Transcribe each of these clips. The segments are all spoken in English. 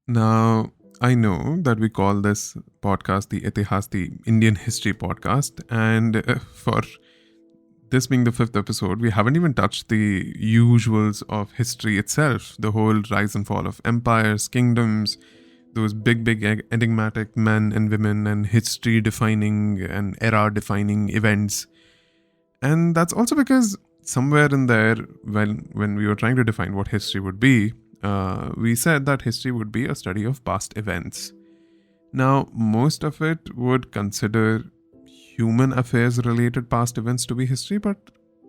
Now, I know that we call this podcast the Itihas, the Indian History Podcast, and for this being the 5th episode, we haven't even touched the usuals of history itself, the whole rise and fall of empires, kingdoms, those big enigmatic men and women and history-defining and era-defining events. And that's also because somewhere in there, when we were trying to define what history would be, we said that history would be a study of past events. Now, most of it would consider human affairs related past events to be history, but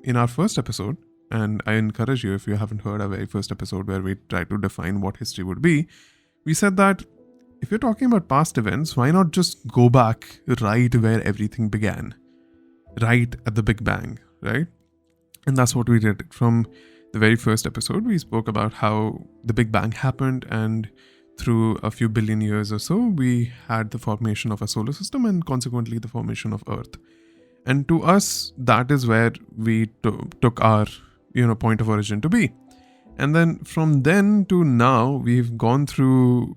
in our first episode, and I encourage you if you haven't heard our very first episode where we tried to define what history would be, we said that if you're talking about past events, why not just go back right where everything began, right at the Big Bang, right? And that's what we did. From the very first episode, we spoke about how the Big Bang happened, and through a few billion years or so, we had the formation of a solar system and consequently the formation of Earth. And to us, that is where we took our point of origin to be. And then from then to now, we've gone through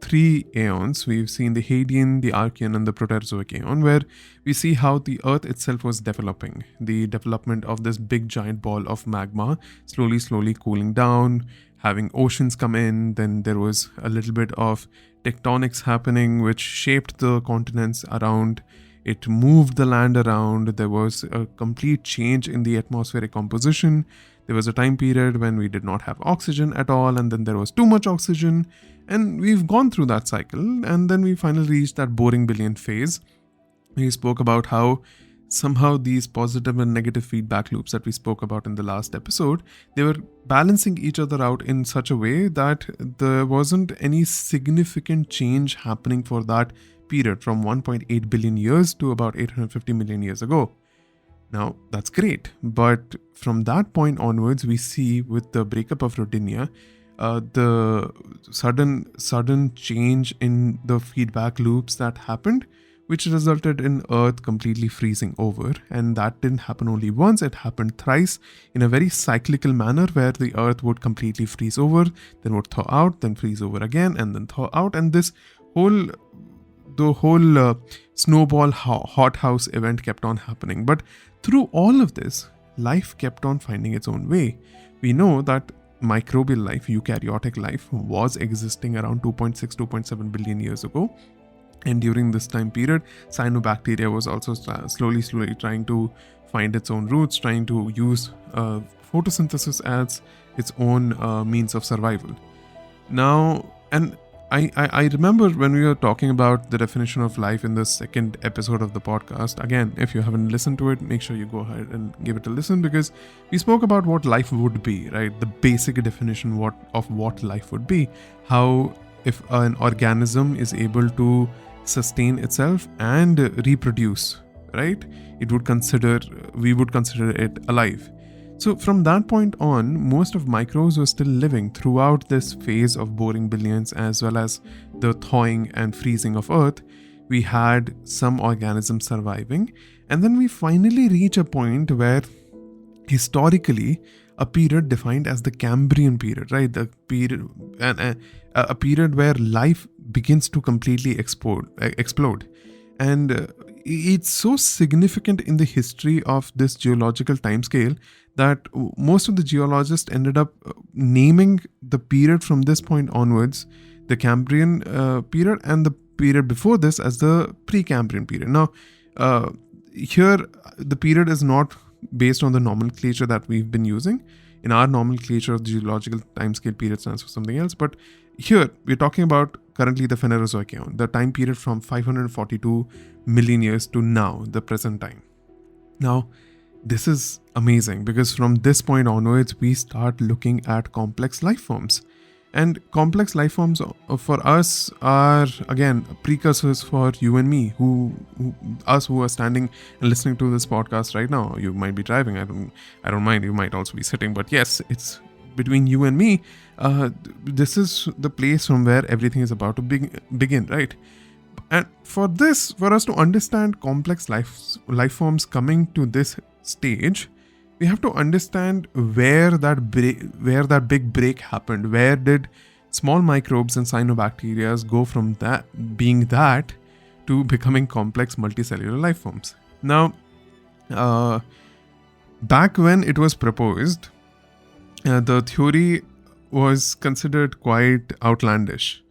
3 aeons. We've seen the Hadean, the Archean, and the Proterozoic aeon, where we see how the Earth itself was developing. The development of this big giant ball of magma, slowly cooling down, having oceans come in. Then there was a little bit of tectonics happening, which shaped the continents around. It moved the land around. There was a complete change in the atmospheric composition. There was a time period when we did not have oxygen at all, and then there was too much oxygen. And we've gone through that cycle, and then we finally reached that boring billion phase. We spoke about how somehow these positive and negative feedback loops that we spoke about in the last episode, they were balancing each other out in such a way that there wasn't any significant change happening for that period from 1.8 billion years to about 850 million years ago. Now, that's great, but from that point onwards, we see with the breakup of Rodinia, the sudden change in the feedback loops that happened, which resulted in Earth completely freezing over. And that didn't happen only once, it happened thrice in a very cyclical manner, where the Earth would completely freeze over, then would thaw out, then freeze over again, and then thaw out. And this whole snowball hothouse event kept on happening. But through all of this, life kept on finding its own way. We know that microbial life, eukaryotic life, was existing around 2.7 billion years ago. And during this time period, cyanobacteria was also slowly trying to find its own roots, trying to use photosynthesis as its own means of survival. Now, and I remember when we were talking about the definition of life in the second episode of the podcast. Again, if you haven't listened to it, make sure you go ahead and give it a listen, because we spoke about what life would be, right? The basic definition of what life would be. How if an organism is able to sustain itself and reproduce, right? We would consider it alive. So from that point on, most of microbes were still living throughout this phase of boring billions, as well as the thawing and freezing of Earth. We had some organisms surviving, and then we finally reach a point where historically a period defined as the Cambrian period, right? The period a period where life begins to completely explode. And it's so significant in the history of this geological timescale that most of the geologists ended up naming the period from this point onwards the Cambrian period, and the period before this as the Precambrian period. Now, here the period is not based on the nomenclature that we've been using. In our nomenclature, the geological timescale period stands for something else, but here we're talking about currently the Phanerozoic aeon, the time period from 542 million years to now, the present time. Now, this is amazing, because from this point onwards, we start looking at complex life forms. And complex life forms for us are, again, precursors for you and me, who are standing and listening to this podcast right now. You might be driving, I don't mind, you might also be sitting, but yes, it's between you and me. This is the place from where everything is about to begin, right? And for us to understand complex life forms coming to this stage, we have to understand where that big break happened. Where did small microbes and cyanobacteria go from that to becoming complex multicellular life forms. Now, back when it was proposed, the theory was considered quite outlandish.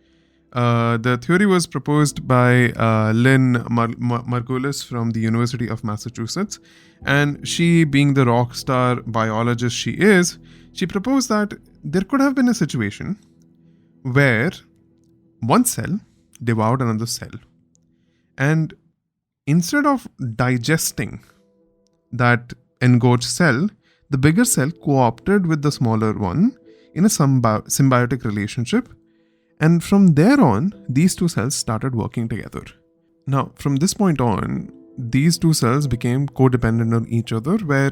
The theory was proposed by Lynn Margulis from the University of Massachusetts, and she, being the rock star biologist she is, she proposed that there could have been a situation where one cell devoured another cell, and instead of digesting that engorged cell, the bigger cell co-opted with the smaller one in a symbiotic relationship, and from there on, these two cells started working together. Now, from this point on, these two cells became codependent on each other, where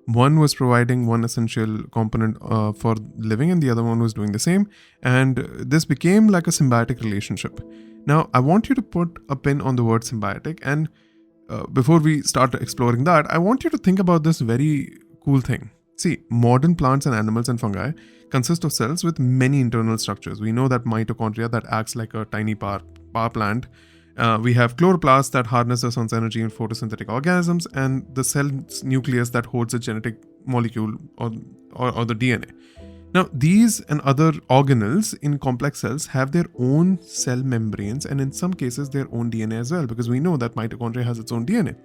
one was providing one essential component for living and the other one was doing the same, and this became like a symbiotic relationship. Now, I want you to put a pin on the word symbiotic, and before we start exploring that, I want you to think about this very cool thing. See, modern plants and animals and fungi consist of cells with many internal structures. We know that mitochondria that acts like a tiny power plant. We have chloroplasts that harness the sun's energy in photosynthetic organisms, and the cell's nucleus that holds a genetic molecule or the DNA. Now, these and other organelles in complex cells have their own cell membranes, and in some cases their own DNA as well, because we know that mitochondria has its own DNA.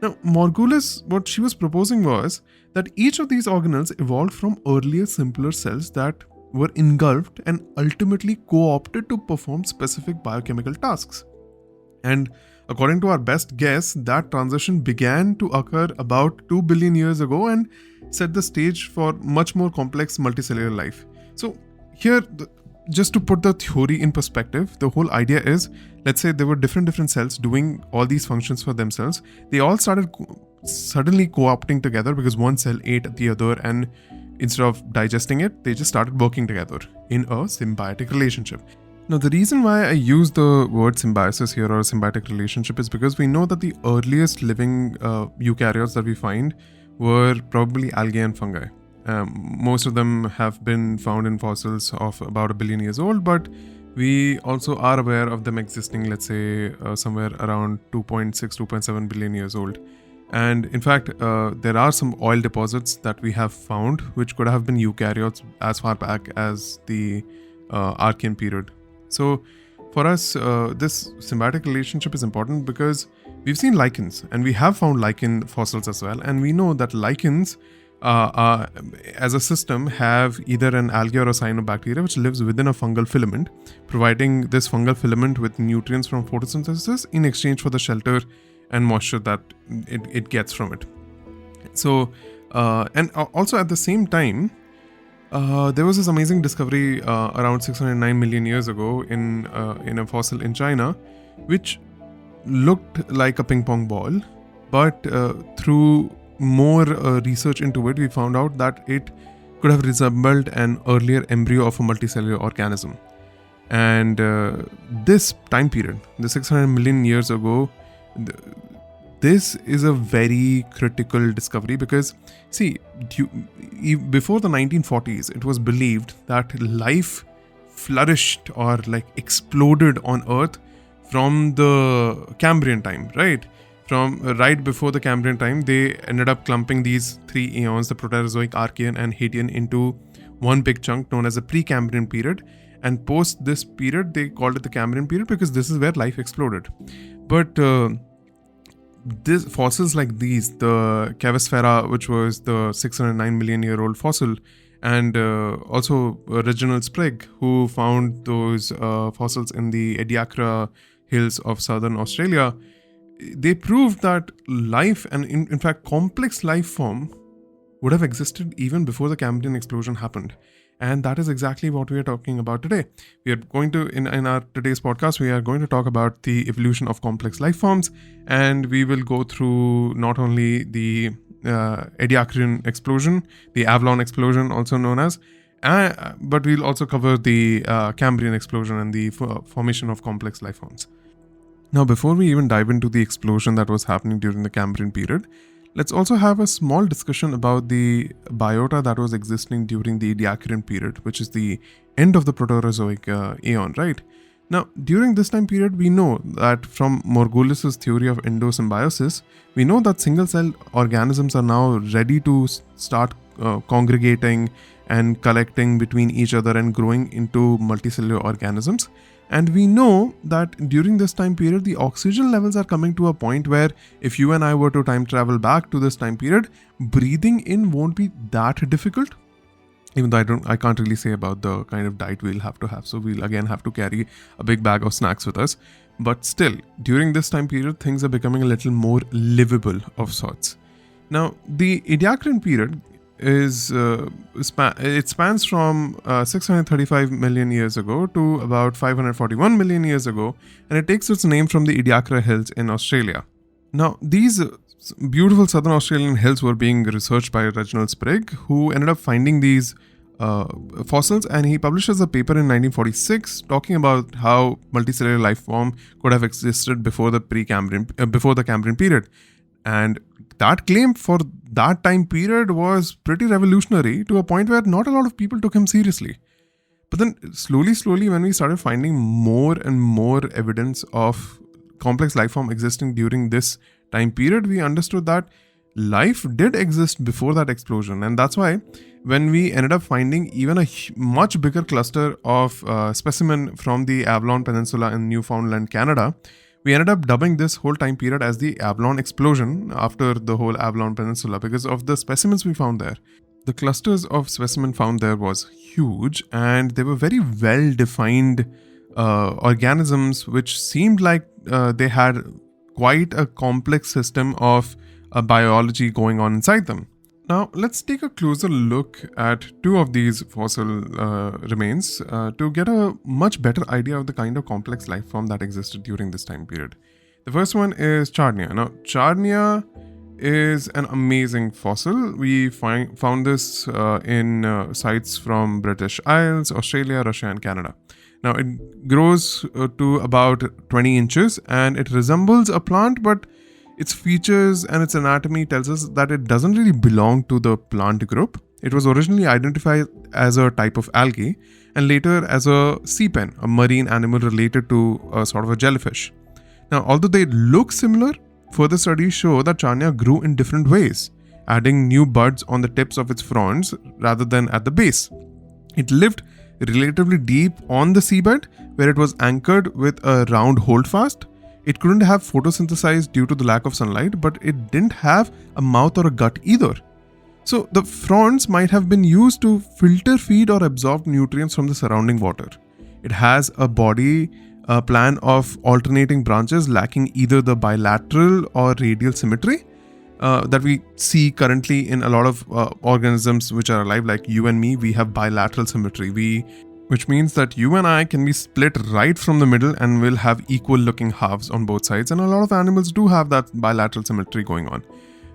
Now, Margulis, what she was proposing was that each of these organelles evolved from earlier simpler cells that were engulfed and ultimately co-opted to perform specific biochemical tasks. And according to our best guess, that transition began to occur about 2 billion years ago and set the stage for much more complex multicellular life. So here, just to put the theory in perspective, the whole idea is, let's say there were different cells doing all these functions for themselves. They all started suddenly co-opting together because one cell ate the other, and instead of digesting it, they just started working together in a symbiotic relationship. Now, the reason why I use the word symbiosis here, or symbiotic relationship, is because we know that the earliest living eukaryotes that we find were probably algae and fungi. Most of them have been found in fossils of about 1 billion years old, but we also are aware of them existing, let's say, somewhere around 2.7 billion years old. And in fact, there are some oil deposits that we have found which could have been eukaryotes as far back as the Archean period. So for us, this symbiotic relationship is important because we've seen lichens, and we have found lichen fossils as well, and we know that lichens as a system have either an algae or a cyanobacteria which lives within a fungal filament, providing this fungal filament with nutrients from photosynthesis in exchange for the shelter and moisture that it gets from it. So and also at the same time, there was this amazing discovery around 609 million years ago in a fossil in China, which looked like a ping pong ball, but through more research into it, we found out that it could have resembled an earlier embryo of a multicellular organism. And this time period, the 600 million years ago, this is a very critical discovery because, see, before the 1940s, it was believed that life flourished or like exploded on Earth from the Cambrian time, right? From right before the Cambrian time, they ended up clumping these three eons, the Proterozoic, Archean, and Hadean, into one big chunk known as the Precambrian period. And post this period, they called it the Cambrian period because this is where life exploded. But this fossils like these, the Cavesfera, which was the 609 million year old fossil, and also Reginald Sprigg, who found those fossils in the Ediacaran hills of southern Australia, they proved that life, and in fact complex life form, would have existed even before the Cambrian explosion happened. And that is exactly what we are talking about today. We are going to, in our today's podcast, we are going to talk about the evolution of complex life forms, and we will go through not only the Ediacaran explosion, the Avalon explosion also known as, but we'll also cover the Cambrian explosion and the formation of complex life forms. Now, before we even dive into the explosion that was happening during the Cambrian period, Let's also have a small discussion about the biota that was existing during the Ediacaran period, which is the end of the Proterozoic aeon, right? Now, during this time period, we know that from Margulis's theory of endosymbiosis, we know that single-celled organisms are now ready to start congregating and collecting between each other and growing into multicellular organisms. And we know that during this time period, the oxygen levels are coming to a point where if you and I were to time travel back to this time period, breathing in won't be that difficult. Even though I can't really say about the kind of diet we'll have to have. So we'll again have to carry a big bag of snacks with us. But still, during this time period, things are becoming a little more livable of sorts. Now, the Ediacaran period it spans from 635 million years ago to about 541 million years ago, and it takes its name from the Ediacaran Hills in Australia. Now, these beautiful southern Australian hills were being researched by Reginald Sprigg, who ended up finding these fossils, and he publishes a paper in 1946 talking about how multicellular life form could have existed before the Cambrian period. And that claim for that time period was pretty revolutionary, to a point where not a lot of people took him seriously. But then slowly, when we started finding more and more evidence of complex life form existing during this time period, we understood that life did exist before that explosion. And that's why when we ended up finding even a much bigger cluster of specimen from the Avalon Peninsula in Newfoundland, Canada, we ended up dubbing this whole time period as the Avalon explosion after the whole Avalon Peninsula because of the specimens we found there. The clusters of specimen found there was huge, and they were very well defined organisms which seemed like they had quite a complex system of biology going on inside them. Now, let's take a closer look at two of these fossil remains to get a much better idea of the kind of complex life form that existed during this time period. The first one is Charnia. Now, Charnia is an amazing fossil. We found this in sites from British Isles, Australia, Russia, and Canada. Now, it grows to about 20 inches and it resembles a plant, but its features and its anatomy tells us that it doesn't really belong to the plant group. It was originally identified as a type of algae and later as a sea pen, a marine animal related to a sort of a jellyfish. Now, although they look similar, further studies show that Charnia grew in different ways, adding new buds on the tips of its fronds rather than at the base. It lived relatively deep on the seabed, where it was anchored with a round holdfast. It couldn't have photosynthesized due to the lack of sunlight, but it didn't have a mouth or a gut either. So the fronds might have been used to filter feed or absorb nutrients from the surrounding water. It has a body plan of alternating branches lacking either the bilateral or radial symmetry that we see currently in a lot of organisms which are alive, like you and me. We have bilateral symmetry, which means that you and I can be split right from the middle and will have equal looking halves on both sides, and a lot of animals do have that bilateral symmetry going on.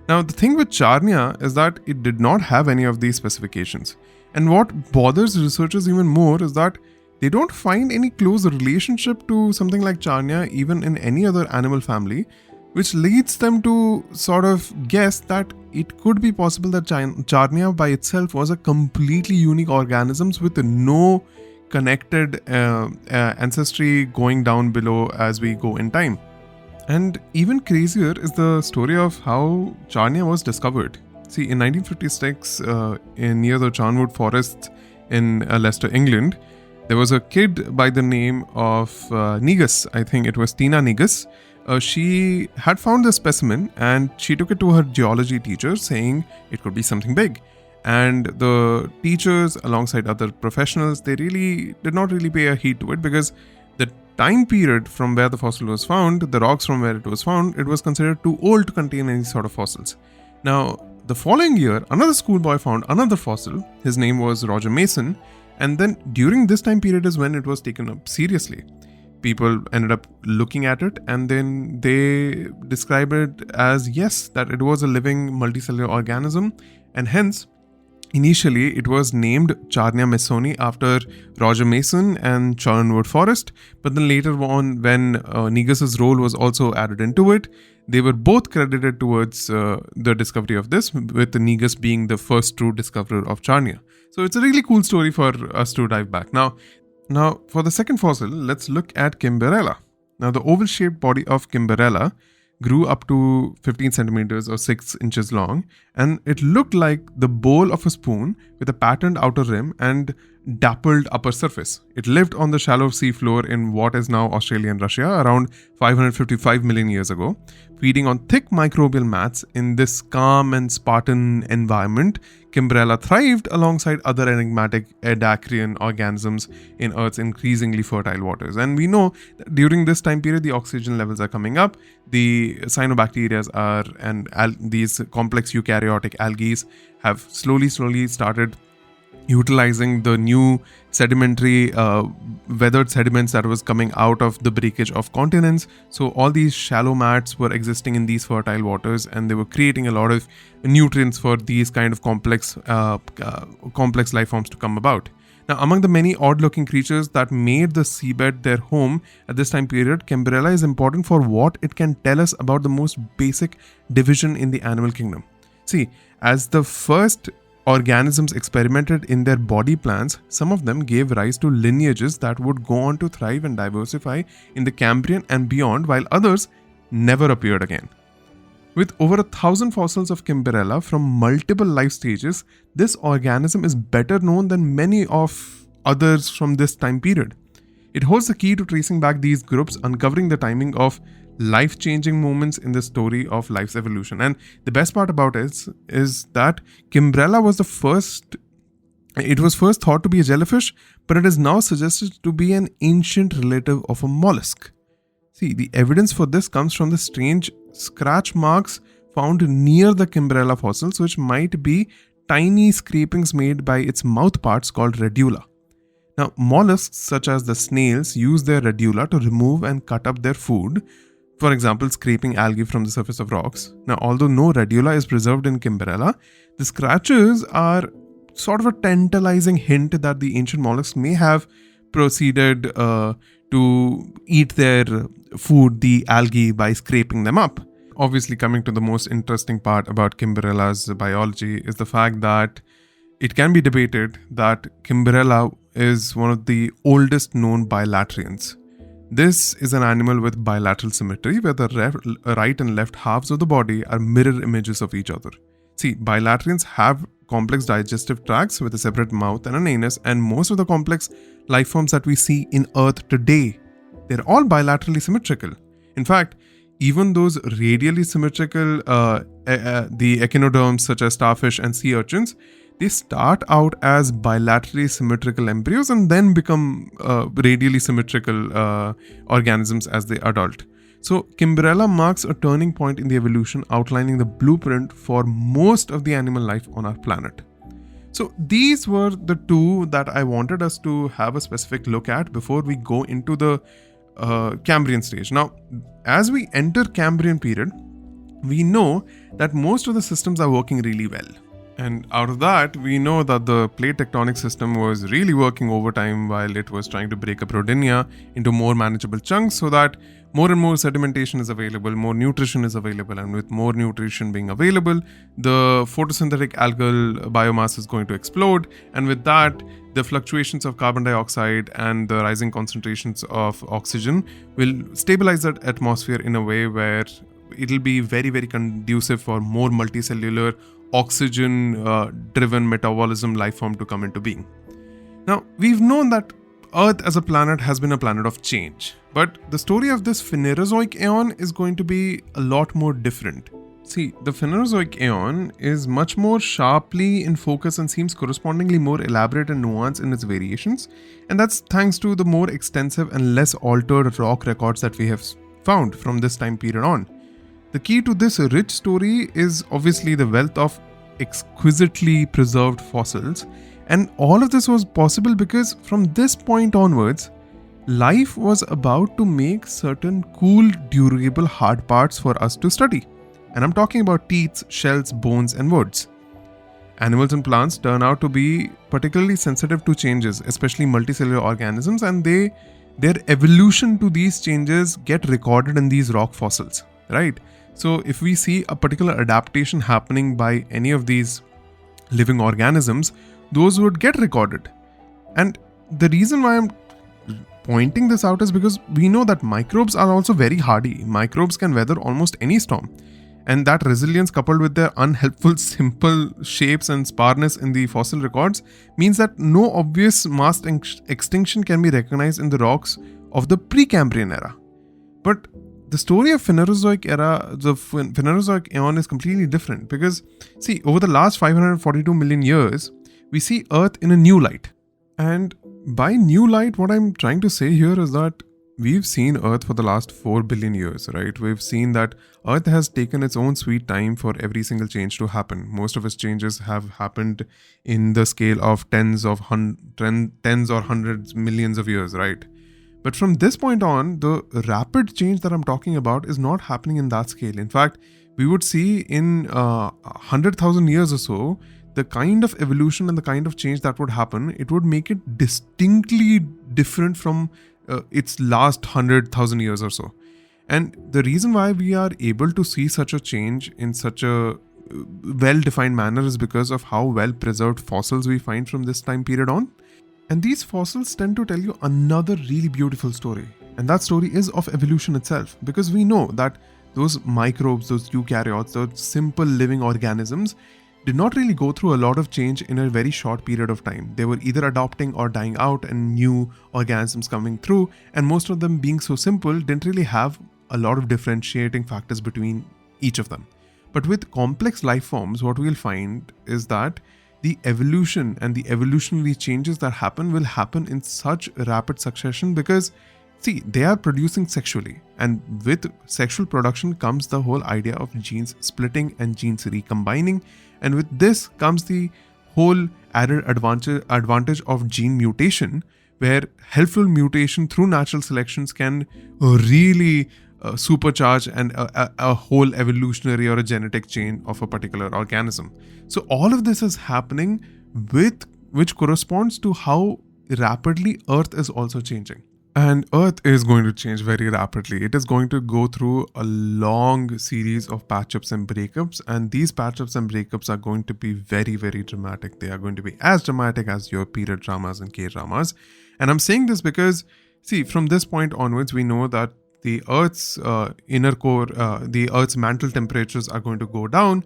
Now, the thing with Charnia is that it did not have any of these specifications, and what bothers researchers even more is that they don't find any close relationship to something like Charnia even in any other animal family, which leads them to sort of guess that it could be possible that Charnia by itself was a completely unique organism with no connected ancestry going down below as we go in time. And even crazier is the story of how Charnia was discovered. See, in 1956, near the Charnwood Forest in Leicester, England, there was a kid by the name of Negus. I think it was Tina Negus. She had found the specimen and she took it to her geology teacher saying it could be something big. And the teachers, alongside other professionals, they really did not really pay a heed to it because the time period from where the fossil was found, the rocks from where it was found, it was considered too old to contain any sort of fossils. Now, the following year, another schoolboy found another fossil. His name was Roger Mason. And then during this time period is when it was taken up seriously. People ended up looking at it and then they described it as, yes, that it was a living multicellular organism, and hence Initially, it was named Charnia Masoni after Roger Mason and Charnwood Forest, but then later on, when Negus's role was also added into it, they were both credited towards the discovery of this, with Negus being the first true discoverer of Charnia. So it's a really cool story for us to dive back. Now, for the second fossil, let's look at Kimberella. Now, the oval-shaped body of Kimberella grew up to 15 centimeters or 6 inches long, and it looked like the bowl of a spoon with a patterned outer rim and dappled upper surface. It lived on the shallow seafloor in what is now Australia and Russia around 555 million years ago, feeding on thick microbial mats. In this calm and Spartan environment, Kimberella thrived alongside other enigmatic Ediacaran organisms in Earth's increasingly fertile waters. And we know that during this time period, the oxygen levels are coming up, the cyanobacteria and these complex eukaryotic algae have slowly started utilizing the new sedimentary weathered sediments that was coming out of the breakage of continents. So all these shallow mats were existing in these fertile waters, and they were creating a lot of nutrients for these kind of complex life forms to come about. Now, among the many odd-looking creatures that made the seabed their home at this time period, Kimberella is important for what it can tell us about the most basic division in the animal kingdom. See, as the first organisms experimented in their body plans, some of them gave rise to lineages that would go on to thrive and diversify in the Cambrian and beyond, while others never appeared again. With over 1,000 fossils of Kimberella from multiple life stages, this organism is better known than many of others from this time period. It holds the key to tracing back these groups, uncovering the timing of life-changing moments in the story of life's evolution. And the best part about it is that Kimberella was first thought to be a jellyfish, but it is now suggested to be an ancient relative of a mollusk. See, the evidence for this comes from the strange scratch marks found near the Kimberella fossils, which might be tiny scrapings made by its mouth parts called radula. Now, mollusks such as the snails use their radula to remove and cut up their food, for example, scraping algae from the surface of rocks. Now, although no radula is preserved in Kimberella, the scratches are sort of a tantalizing hint that the ancient mollusks may have proceeded to eat their food, the algae, by scraping them up. Obviously, coming to the most interesting part about Kimberella's biology is the fact that it can be debated that Kimberella is one of the oldest known bilaterians. This is an animal with bilateral symmetry where the right and left halves of the body are mirror images of each other. See, bilaterians have complex digestive tracts with a separate mouth and an anus, and most of the complex life forms that we see in Earth today, they're all bilaterally symmetrical. In fact, even those radially symmetrical, the echinoderms such as starfish and sea urchins, they start out as bilaterally symmetrical embryos and then become radially symmetrical organisms as they adult. So, Kimberella marks a turning point in the evolution, outlining the blueprint for most of the animal life on our planet. So, these were the two that I wanted us to have a specific look at before we go into the Cambrian stage. Now, as we enter Cambrian period, we know that most of the systems are working really well. And out of that, we know that the plate tectonic system was really working overtime while it was trying to break up Rodinia into more manageable chunks so that more and more sedimentation is available, more nutrition is available, and with more nutrition being available, the photosynthetic algal biomass is going to explode, and with that, the fluctuations of carbon dioxide and the rising concentrations of oxygen will stabilize that atmosphere in a way where it'll be very, very conducive for more multicellular oxygen-driven metabolism life form to come into being. Now, we've known that Earth as a planet has been a planet of change, but the story of this Phanerozoic aeon is going to be a lot more different. See, the Phanerozoic aeon is much more sharply in focus and seems correspondingly more elaborate and nuanced in its variations, and that's thanks to the more extensive and less altered rock records that we have found from this time period on. The key to this rich story is obviously the wealth of exquisitely preserved fossils, and all of this was possible because from this point onwards, life was about to make certain cool, durable hard parts for us to study. And I'm talking about teeth, shells, bones, and woods. Animals and plants turn out to be particularly sensitive to changes, especially multicellular organisms, and their evolution to these changes get recorded in these rock fossils, right? So if we see a particular adaptation happening by any of these living organisms, those would get recorded. And the reason why I'm pointing this out is because we know that microbes are also very hardy. Microbes can weather almost any storm. And that resilience, coupled with their unhelpful simple shapes and sparseness in the fossil records, means that no obvious mass extinction can be recognized in the rocks of the Precambrian era. But the story of Phanerozoic era, the Phanerozoic eon, is completely different because, see, over the last 542 million years, we see Earth in a new light. And by new light, what I'm trying to say here is that we've seen Earth for the last 4 billion years, right? We've seen that Earth has taken its own sweet time for every single change to happen. Most of its changes have happened in the scale of tens or hundreds millions of years, right? But from this point on, the rapid change that I'm talking about is not happening in that scale. In fact, we would see in 100,000 years or so, the kind of evolution and the kind of change that would happen, it would make it distinctly different from its last 100,000 years or so. And the reason why we are able to see such a change in such a well-defined manner is because of how well-preserved fossils we find from this time period on. And these fossils tend to tell you another really beautiful story. And that story is of evolution itself. Because we know that those microbes, those eukaryotes, those simple living organisms did not really go through a lot of change in a very short period of time. They were either adopting or dying out and new organisms coming through. And most of them, being so simple, didn't really have a lot of differentiating factors between each of them. But with complex life forms, what we'll find is that the evolution and the evolutionary changes that happen will happen in such rapid succession because, see, they are producing sexually. And with sexual production comes the whole idea of genes splitting and genes recombining. And with this comes the whole added advantage of gene mutation, where helpful mutation through natural selections can really supercharge a whole evolutionary or a genetic chain of a particular organism. So all of this is happening which corresponds to how rapidly Earth is also changing. And Earth is going to change very rapidly. It is going to go through a long series of patch-ups and breakups, and these patch-ups and breakups are going to be very, very dramatic. They are going to be as dramatic as your period dramas and K-dramas. And I'm saying this because, see, from this point onwards, we know that the Earth's inner core, the Earth's mantle temperatures are going to go down,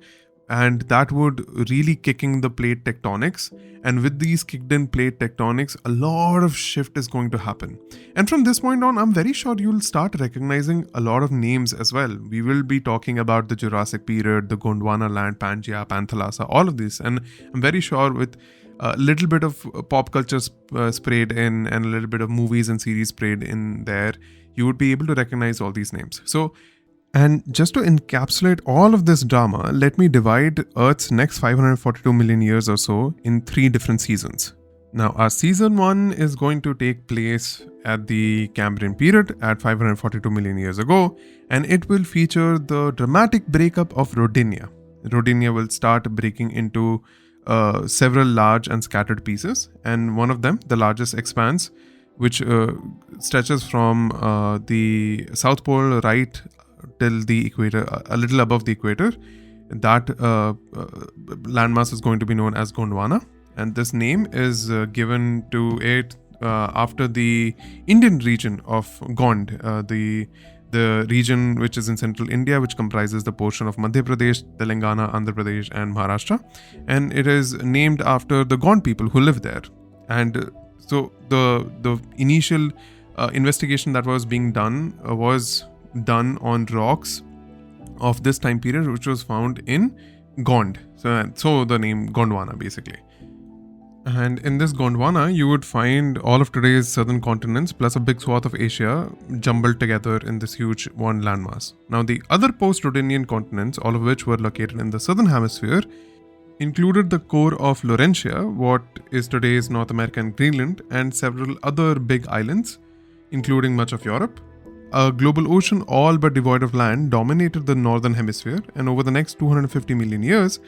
and that would really kicking the plate tectonics. And with these kicked in plate tectonics, a lot of shift is going to happen. And from this point on, I'm very sure you'll start recognizing a lot of names as well. We will be talking about the Jurassic period, the Gondwana land, Pangaea, Panthalassa, all of this. And I'm very sure with a little bit of pop culture sprayed in and a little bit of movies and series sprayed in there, you would be able to recognize all these names. And just to encapsulate all of this drama, let me divide Earth's next 542 million years or so in 3 different seasons. Now, our season 1 is going to take place at the Cambrian period at 542 million years ago, and it will feature the dramatic breakup of Rodinia. Rodinia will start breaking into several large and scattered pieces, and one of them, the largest expanse, which stretches from the South Pole right till the equator, a little above the equator. That landmass is going to be known as Gondwana, and this name is given to it after the Indian region of Gond, the region which is in central India, which comprises the portion of Madhya Pradesh, Telangana, Andhra Pradesh and Maharashtra, and it is named after the Gond people who live there. And so the initial investigation that was being done was done on rocks of this time period, which was found in Gond. So the name Gondwana basically. And in this Gondwana, you would find all of today's southern continents plus a big swath of Asia jumbled together in this huge one landmass. Now, the other post-Rhodinian continents, all of which were located in the southern hemisphere, included the core of Laurentia, what is today's North America and Greenland, and several other big islands, including much of Europe. A global ocean, all but devoid of land, dominated the northern hemisphere, and over the next 250 million years,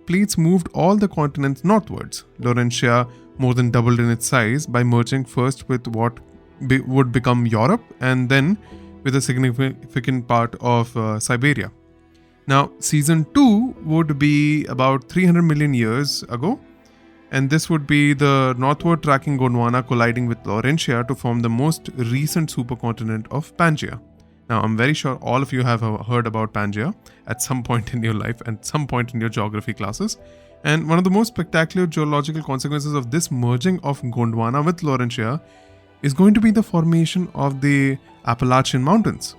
plates moved all the continents northwards. Laurentia more than doubled in its size by merging first with what would become Europe and then with a significant part of Siberia. Now, season 2 would be about 300 million years ago, and this would be the northward tracking Gondwana colliding with Laurentia to form the most recent supercontinent of Pangaea. Now, I'm very sure all of you have heard about Pangaea at some point in your life and some point in your geography classes. And one of the most spectacular geological consequences of this merging of Gondwana with Laurentia is going to be the formation of the Appalachian Mountains.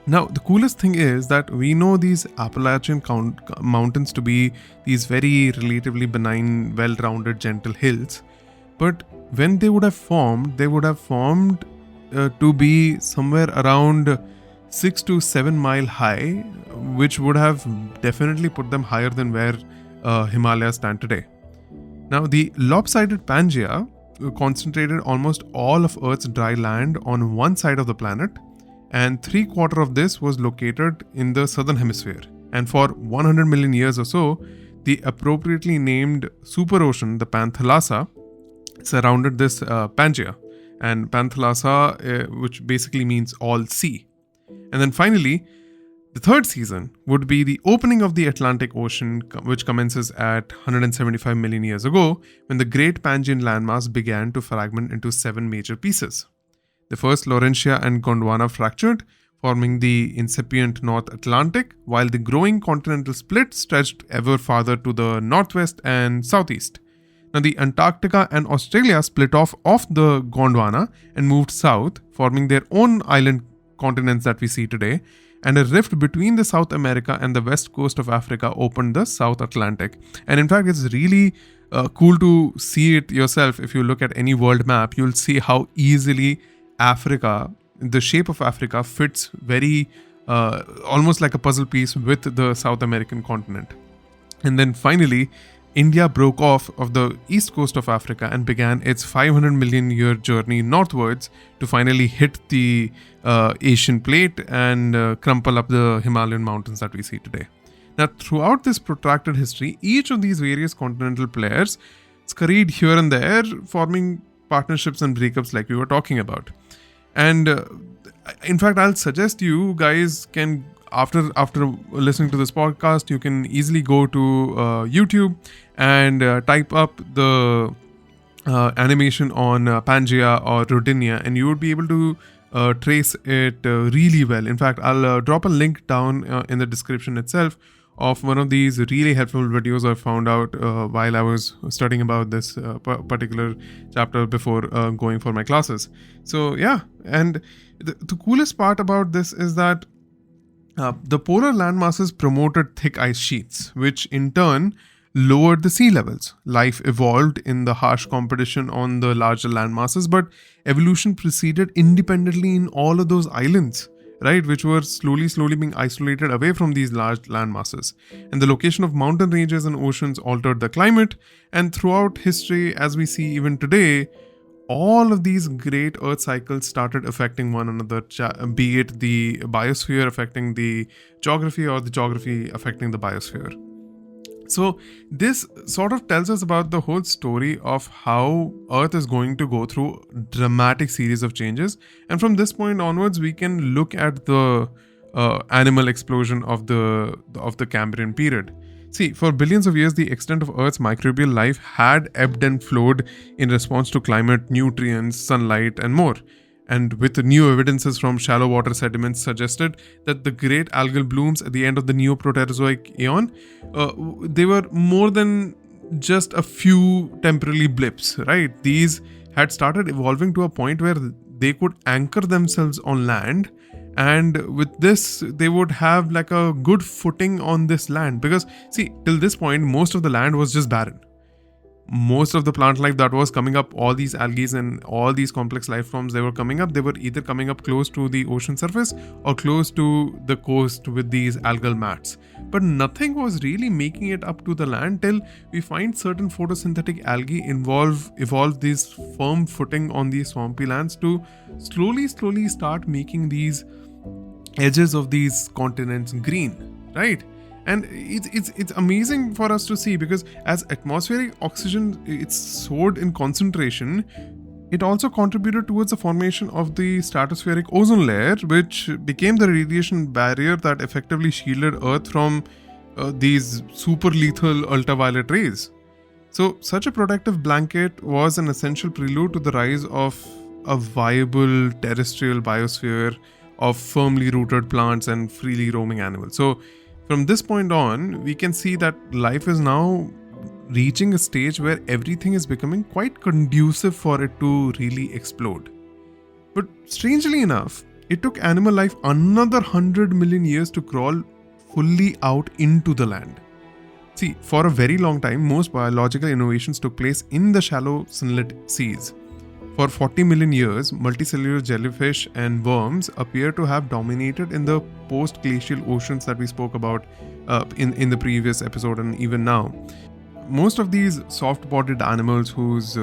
Now, the coolest thing is that we know these Appalachian mountains to be these very relatively benign, well-rounded, gentle hills. But when they would have formed to be somewhere around 6 to 7 mile high, which would have definitely put them higher than where Himalayas stand today. Now, the lopsided Pangaea concentrated almost all of Earth's dry land on one side of the planet, and 3/4 of this was located in the southern hemisphere. And for 100 million years or so, the appropriately named superocean, the Panthalassa, surrounded this Pangaea. And Panthalassa, which basically means all sea. And then finally, the third season would be the opening of the Atlantic Ocean, which commences at 175 million years ago, when the Great Pangaean landmass began to fragment into 7 major pieces. The first, Laurentia and Gondwana, fractured, forming the incipient North Atlantic, while the growing continental split stretched ever farther to the northwest and southeast. Now, the Antarctica and Australia split off the Gondwana and moved south, forming their own island continents that we see today, and a rift between the South America and the west coast of Africa opened the South Atlantic. And in fact, it's really cool to see it yourself. If you look at any world map, you'll see how easily Africa, the shape of Africa, fits very almost like a puzzle piece with the South American continent. And then finally, India broke off of the east coast of Africa and began its 500 million year journey northwards to finally hit the Asian plate and crumple up the Himalayan mountains that we see today. Now, throughout this protracted history, each of these various continental players scurried here and there, forming partnerships and breakups like we were talking about. And in fact, I'll suggest you guys can, after listening to this podcast, you can easily go to YouTube and type up the animation on Pangaea or Rodinia, and you would be able to trace it really well. In fact, I'll drop a link down in the description itself of one of these really helpful videos I found out while I was studying about this particular chapter before going for my classes. So yeah, and the coolest part about this is that the polar landmasses promoted thick ice sheets, which in turn lowered the sea levels. Life evolved in the harsh competition on the larger landmasses, but evolution proceeded independently in all of those islands, right, which were slowly being isolated away from these large landmasses. And the location of mountain ranges and oceans altered the climate, and throughout history, as we see even today, all of these great earth cycles started affecting one another, be it the biosphere affecting the geography or the geography affecting the biosphere. So this sort of tells us about the whole story of how Earth is going to go through a dramatic series of changes. And from this point onwards, we can look at the animal explosion of the Cambrian period. See, for billions of years, the extent of Earth's microbial life had ebbed and flowed in response to climate, nutrients, sunlight, and more. And with new evidences from shallow water sediments suggested that the great algal blooms at the end of the Neo-Proterozoic aeon, they were more than just a few temporary blips, right? These had started evolving to a point where they could anchor themselves on land, and with this they would have like a good footing on this land, because see, till this point most of the land was just barren. Most of the plant life that was coming up, all these algae and all these complex life forms, they were coming up, they were either coming up close to the ocean surface or close to the coast with these algal mats. But nothing was really making it up to the land till we find certain photosynthetic algae evolve this firm footing on these swampy lands to slowly start making these edges of these continents green, right? And it's amazing for us to see, because as atmospheric oxygen it's soared in concentration, it also contributed towards the formation of the stratospheric ozone layer, which became the radiation barrier that effectively shielded Earth from these super lethal ultraviolet rays. So such a protective blanket was an essential prelude to the rise of a viable terrestrial biosphere of firmly rooted plants and freely roaming animals. So from this point on, we can see that life is now reaching a stage where everything is becoming quite conducive for it to really explode. But strangely enough, it took animal life another 100 million years to crawl fully out into the land. See, for a very long time, most biological innovations took place in the shallow sunlit seas. For 40 million years, multicellular jellyfish and worms appear to have dominated in the post-glacial oceans that we spoke about in the previous episode and even now. Most of these soft-bodied animals whose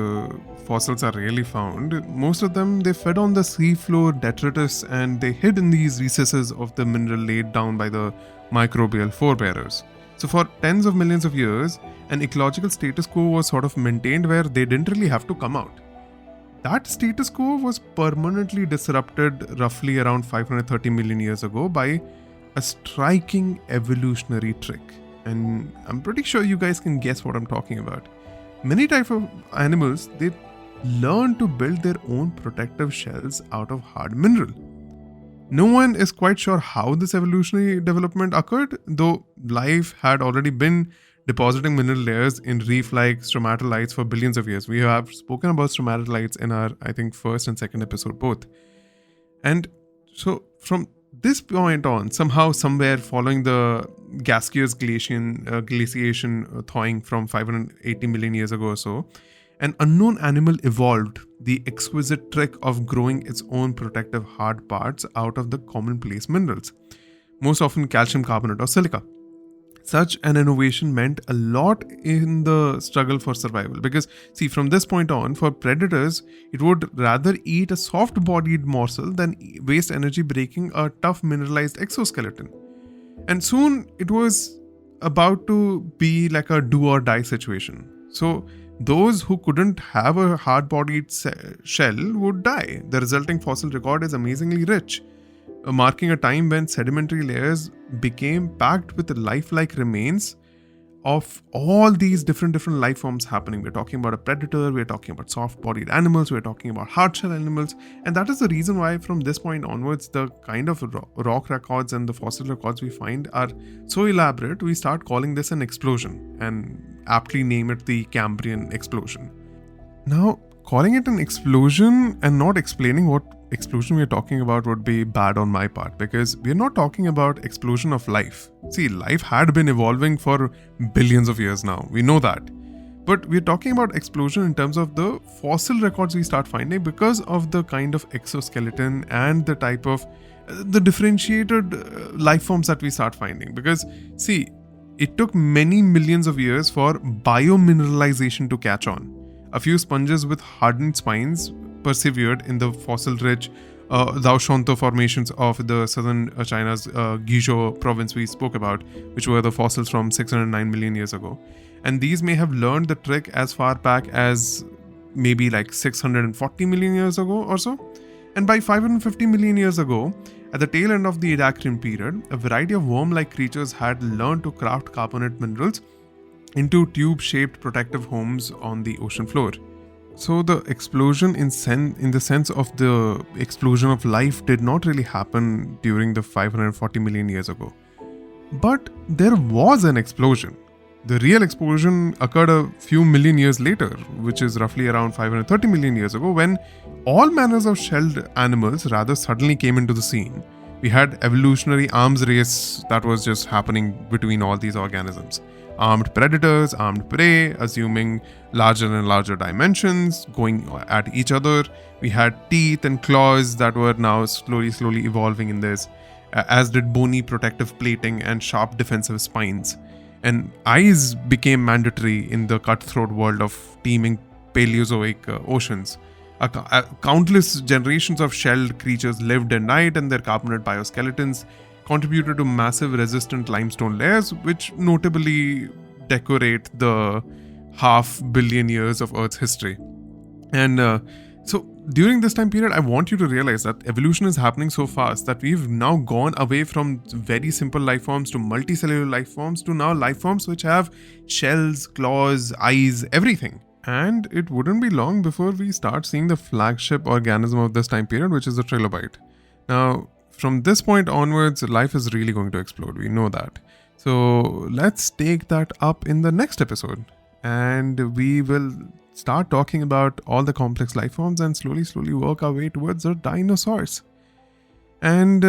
fossils are rarely found, most of them, they fed on the seafloor detritus and they hid in these recesses of the mineral laid down by the microbial forebearers. So for tens of millions of years, an ecological status quo was sort of maintained where they didn't really have to come out. That status quo was permanently disrupted roughly around 530 million years ago by a striking evolutionary trick. And I'm pretty sure you guys can guess what I'm talking about. Many types of animals, they learn to build their own protective shells out of hard mineral. No one is quite sure how this evolutionary development occurred, though life had already been depositing mineral layers in reef-like stromatolites for billions of years. We have spoken about stromatolites in our, I think, first and second episode both. And so from this point on, somehow, somewhere following the gaseous glaciation thawing from 580 million years ago or so, an unknown animal evolved the exquisite trick of growing its own protective hard parts out of the commonplace minerals, most often calcium carbonate or silica. Such an innovation meant a lot in the struggle for survival, because see, from this point on, for predators, it would rather eat a soft-bodied morsel than waste energy breaking a tough mineralized exoskeleton. And soon it was about to be like a do or die situation. So those who couldn't have a hard-bodied shell would die. The resulting fossil record is amazingly rich, marking a time when sedimentary layers became packed with lifelike remains of all these different life forms happening. We're talking about a predator, we're talking about soft-bodied animals, we're talking about hard-shell animals, and that is the reason why from this point onwards, the kind of rock records and the fossil records we find are so elaborate, we start calling this an explosion and aptly name it the Cambrian explosion. Now, calling it an explosion and not explaining what explosion we're talking about would be bad on my part, because we're not talking about explosion of life. See, life had been evolving for billions of years now. We know that. But we're talking about explosion in terms of the fossil records we start finding because of the kind of exoskeleton and the type of the differentiated life forms that we start finding. Because see, it took many millions of years for biomineralization to catch on. A few sponges with hardened spines persevered in the fossil-rich Daoshanto formations of the southern China's Guizhou province we spoke about, which were the fossils from 609 million years ago. And these may have learned the trick as far back as maybe like 640 million years ago or so. And by 550 million years ago, at the tail end of the Ediacaran period, a variety of worm-like creatures had learned to craft carbonate minerals into tube-shaped protective homes on the ocean floor. So the explosion in the sense of the explosion of life did not really happen during the 540 million years ago. But there was an explosion. The real explosion occurred a few million years later, which is roughly around 530 million years ago, when all manners of shelled animals rather suddenly came into the scene. We had evolutionary arms race that was just happening between all these organisms. Armed predators, armed prey, assuming larger and larger dimensions, going at each other. We had teeth and claws that were now slowly evolving in this, as did bony protective plating and sharp defensive spines. And eyes became mandatory in the cutthroat world of teeming Phanerozoic oceans. Countless generations of shelled creatures lived and died, and their carbonate bioskeletons contributed to massive resistant limestone layers, which notably decorate the 500 million years of Earth's history. And so during this time period, I want you to realize that evolution is happening so fast that we've now gone away from very simple life forms to multicellular life forms to now life forms which have shells, claws, eyes, everything. And it wouldn't be long before we start seeing the flagship organism of this time period, which is the trilobite. Now, from this point onwards, life is really going to explode. We know that. So let's take that up in the next episode. And we will start talking about all the complex life forms and slowly work our way towards the dinosaurs. And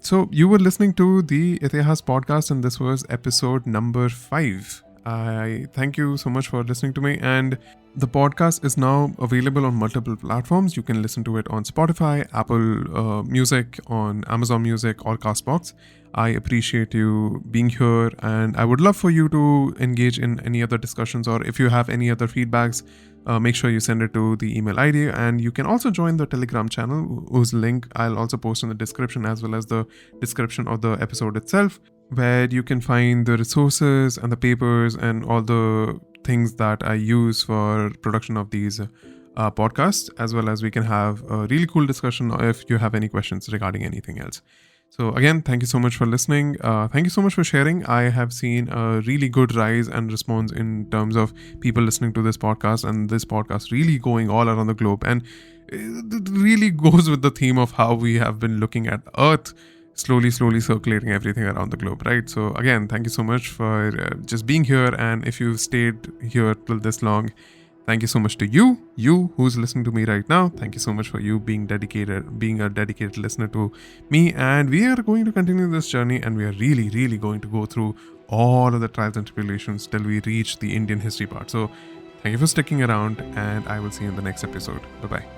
so you were listening to the Itihas podcast, and this was episode number 5. I thank you so much for listening to me, and the podcast is now available on multiple platforms. You can listen to it on Spotify, Apple Music, on Amazon Music, or Castbox. I appreciate you being here, and I would love for you to engage in any other discussions, or if you have any other feedbacks, make sure you send it to the email ID. And you can also join the Telegram channel, whose link I'll also post in the description, as well as the description of the episode itself, where you can find the resources and the papers and all the things that I use for production of these podcasts, as well as we can have a really cool discussion if you have any questions regarding anything else. So again, thank you so much for listening. Thank you so much for sharing. I have seen a really good rise and response in terms of people listening to this podcast, and this podcast really going all around the globe. And it really goes with the theme of how we have been looking at Earth slowly circulating everything around the globe, right? So again, thank you so much for just being here. And if you've stayed here till this long, thank you so much to you who's listening to me right now. Thank you so much for you being a dedicated listener to me. And we are going to continue this journey, and we are really going to go through all of the trials and tribulations till we reach the Indian history part. So thank you for sticking around, and I will see you in the next episode. Bye-bye.